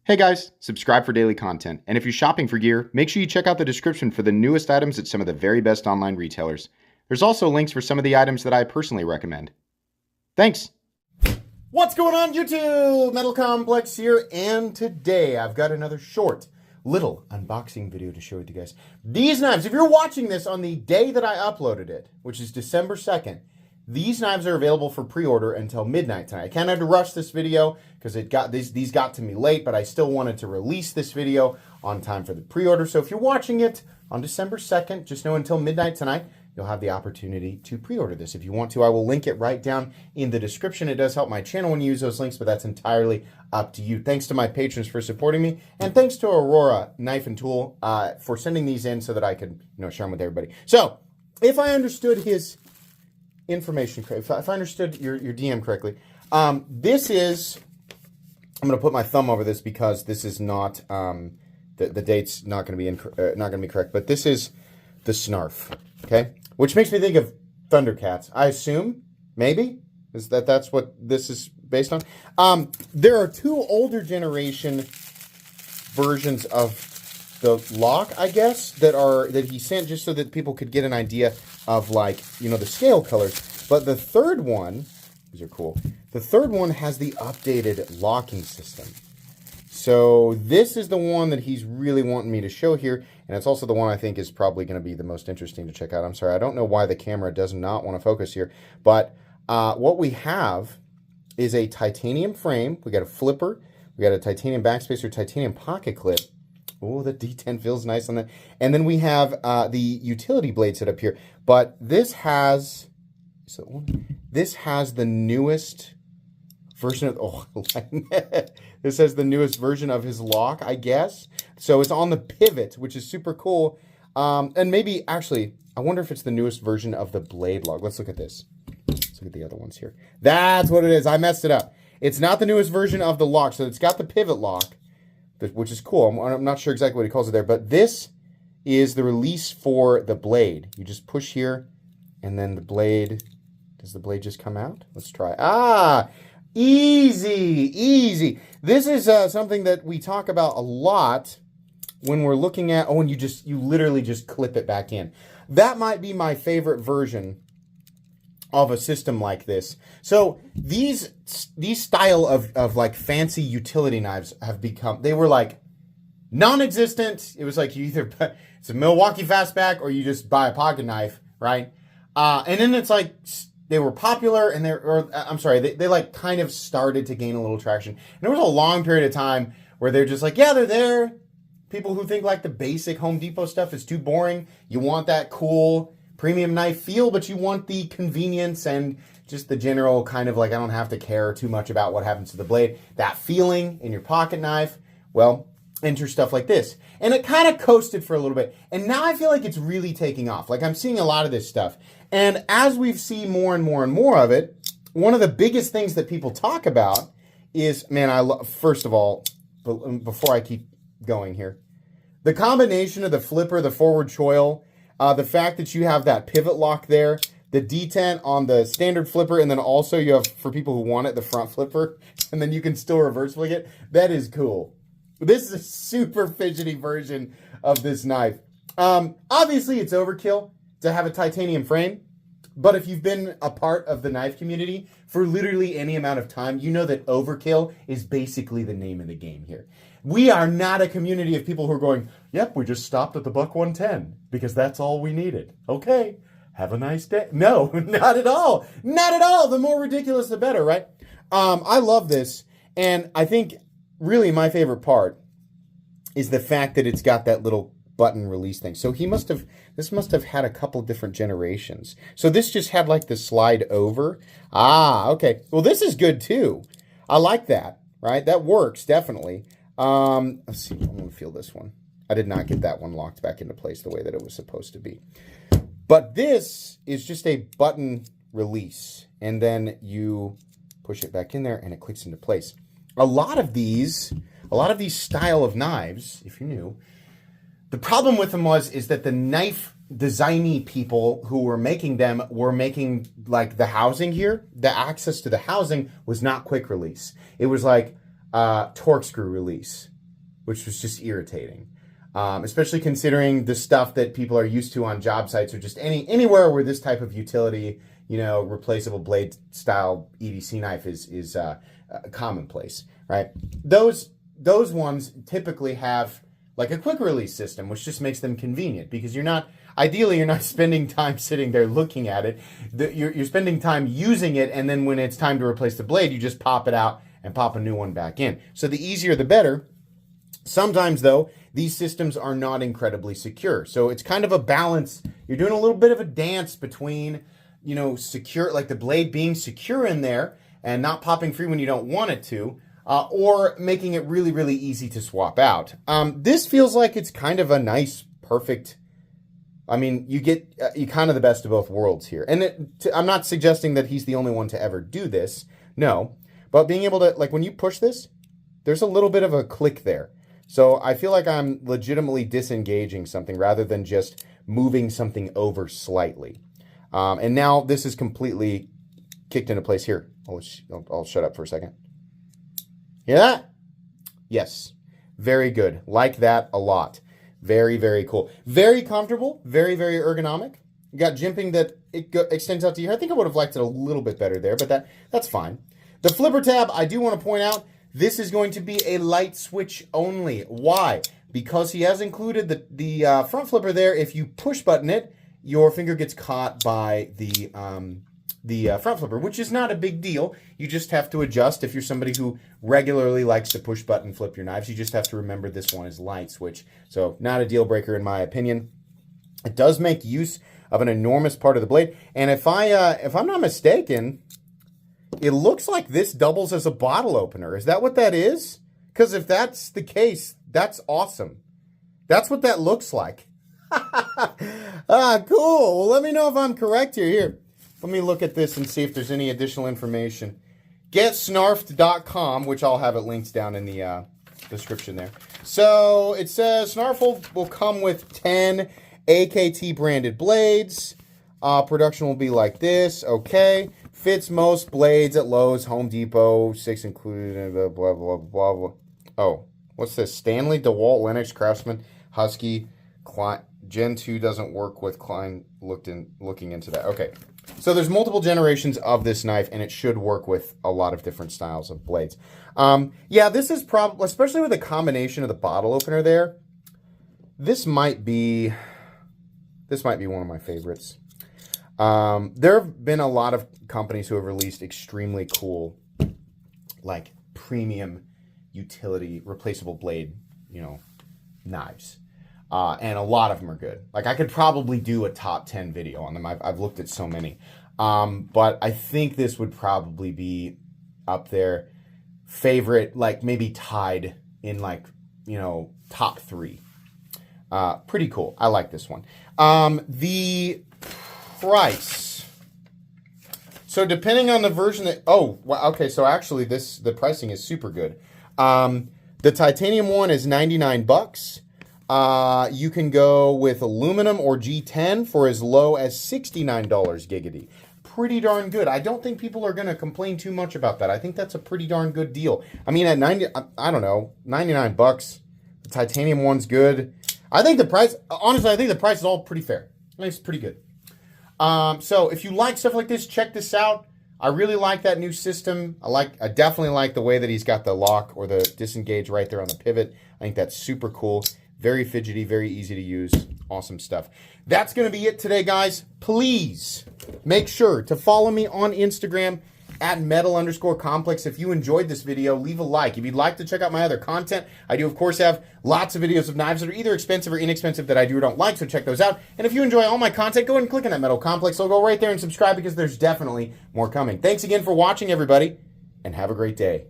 Hey guys, subscribe for daily content, and if you're shopping for gear, make sure you check out the description for the newest items at some of the very best online retailers. There's also links for some of the items that I personally recommend. Thanks! What's going on YouTube? Metal Complex here, and today I've got another short little unboxing video to share with you guys. These knives, if you're watching this on the day that I uploaded it, which is December 2nd, these knives are available for pre-order until midnight tonight. I kind of had to rush this video because these got to me late, but I still wanted to release this video on time for the pre-order. So if you're watching it on December 2nd, just know until midnight tonight, you'll have the opportunity to pre-order this. If you want to, I will link it right down in the description. It does help my channel when you use those links, but that's entirely up to you. Thanks to my patrons for supporting me, and thanks to Aurora Knife and Tool for sending these in so that I could share them with everybody. So if I understood his information correctly, if I understood your DM correctly, this is, I'm going to put my thumb over this because this is not, the date's not going to be correct, but this is the Snarf, okay? Which makes me think of Thundercats. I assume, maybe, that's what this is based on. There are two older generation versions of the lock, I guess, that he sent just so that people could get an idea of, like, the scale colors. But the third one, these are cool. The third one has the updated locking system. So this is the one that he's really wanting me to show here, and it's also the one I think is probably going to be the most interesting to check out. I'm sorry, I don't know why the camera does not want to focus here, but what we have is a titanium frame. We got a flipper. We got a titanium backspacer, titanium pocket clip. Oh, the D10 feels nice on that. And then we have the utility blade set up here. But this has the newest version of, this has the newest version of his lock, I guess. So it's on the pivot, which is super cool. And maybe, actually, I wonder if it's the newest version of the blade lock. Let's look at this. Let's look at the other ones here. That's what it is. I messed it up. It's not the newest version of the lock. So it's got the pivot lock, which is cool. I'm not sure exactly what he calls it there, but this is the release for the blade. You just push here, and then the blade, does the blade just come out? Let's try. Ah, easy. This is something that we talk about a lot when we're looking at, and you literally just clip it back in. That might be my favorite version of a system like this. So these style of like fancy utility knives have become, they were like non-existent. It was like you either, it's a Milwaukee Fastback or you just buy a pocket knife, right? And then it's like they were popular, and they like kind of started to gain a little traction. And there was a long period of time where they're just like, yeah, they're there. People who think like the basic Home Depot stuff is too boring. You want that cool premium knife feel, but you want the convenience and just the general kind of like, I don't have to care too much about what happens to the blade. That feeling in your pocket knife, well, enter stuff like this. And it kind of coasted for a little bit. And now I feel like it's really taking off. Like I'm seeing a lot of this stuff. And as we see more and more and more of it, one of the biggest things that people talk about is, man, first of all, before I keep going here, the combination of the flipper, the forward choil, the fact that you have that pivot lock there, the detent on the standard flipper, and then also you have, for people who want it, the front flipper, and then you can still reverse flick it. That is cool. This is a super fidgety version of this knife. Obviously, it's overkill to have a titanium frame, but if you've been a part of the knife community for literally any amount of time, you know that overkill is basically the name of the game here. We are not a community of people who are going, yep, we just stopped at the $110 because that's all we needed. Okay, have a nice day. No, not at all. Not at all. The more ridiculous, the better, right? I love this, and I think really my favorite part is the fact that it's got that little button release thing. So this must have had a couple different generations. So this just had like the slide over. Ah, okay. Well, this is good too. I like that, right? That works, definitely. Let's see, I'm gonna feel this one. I did not get that one locked back into place the way that it was supposed to be. But this is just a button release, and then you push it back in there and it clicks into place. A lot of these style of knives, if you're new, the problem with them is that the knife designy people who were making them were making like the housing here, the access to the housing was not quick release. It was like torque screw release. which was just irritating. Especially considering the stuff that people are used to on job sites or just anywhere where this type of utility, replaceable blade style EDC knife is commonplace, right? Those ones typically have like a quick release system, which just makes them convenient because you're not spending time sitting there looking at it. You're spending time using it, and then when it's time to replace the blade, you just pop it out and pop a new one back in. So the easier the better. Sometimes, though, these systems are not incredibly secure. So it's kind of a balance. You're doing a little bit of a dance between, secure, like the blade being secure in there and not popping free when you don't want it to, or making it really, really easy to swap out. This feels like it's kind of a nice, perfect. I mean, you get you kind of the best of both worlds here. And I'm not suggesting that he's the only one to ever do this. No. But being able to, like when you push this, there's a little bit of a click there. So I feel like I'm legitimately disengaging something rather than just moving something over slightly. And now this is completely kicked into place here. I'll shut up for a second. Hear that? Yes. Very good. Like that a lot. Very, very cool. Very comfortable. Very, very ergonomic. You got jimping that extends out to your hair. I think I would have liked it a little bit better there, but that's fine. The flipper tab, I do want to point out, this is going to be a light switch only. Why? Because he has included the front flipper there. If you push button it, your finger gets caught by the front flipper, which is not a big deal. You just have to adjust. If you're somebody who regularly likes to push button flip your knives, you just have to remember this one is light switch. So not a deal breaker in my opinion. It does make use of an enormous part of the blade. And if I'm not mistaken, it looks like this doubles as a bottle opener. Is that what that is? Because if that's the case, that's awesome. That's what that looks like. Cool. Well, let me know if I'm correct here. Here, let me look at this and see if there's any additional information. GetSnarfed.com, which I'll have it linked down in the description there. So it says Snarf will come with 10 AKT branded blades. Production will be like this. Okay. Fits most blades at Lowe's, Home Depot, 6 included, blah, blah, blah, blah, blah. Oh, what's this? Stanley, DeWalt, Lennox, Craftsman, Husky, Klein. Gen 2 doesn't work with Klein. Looking into that. Okay. So there's multiple generations of this knife, and it should work with a lot of different styles of blades. Yeah, this is probably, especially with the combination of the bottle opener there, this might be one of my favorites. There have been a lot of companies who have released extremely cool, like premium utility replaceable blade, knives. And a lot of them are good. Like I could probably do a top 10 video on them. I've looked at so many. But I think this would probably be up there. Favorite, like maybe tied in like, top 3. Pretty cool. I like this one. The price. So depending on the version that, okay. So actually the pricing is super good. The titanium one is $99. You can go with aluminum or G10 for as low as $69 giggity. Pretty darn good. I don't think people are going to complain too much about that. I think that's a pretty darn good deal. I mean, at $99, the titanium one's good. I think the price is all pretty fair. I think it's pretty good. So if you like stuff like this, check this out. I really like that new system. I definitely like the way that he's got the lock or the disengage right there on the pivot. I think that's super cool. Very fidgety, very easy to use. Awesome stuff. That's going to be it today, guys. Please make sure to follow me on Instagram at metal_complex. If you enjoyed this video, leave a like. If you'd like to check out my other content, I do, of course, have lots of videos of knives that are either expensive or inexpensive that I do or don't like, so check those out. And if you enjoy all my content, go ahead and click on that Metal Complex logo right there and subscribe because there's definitely more coming. Thanks again for watching, everybody, and have a great day.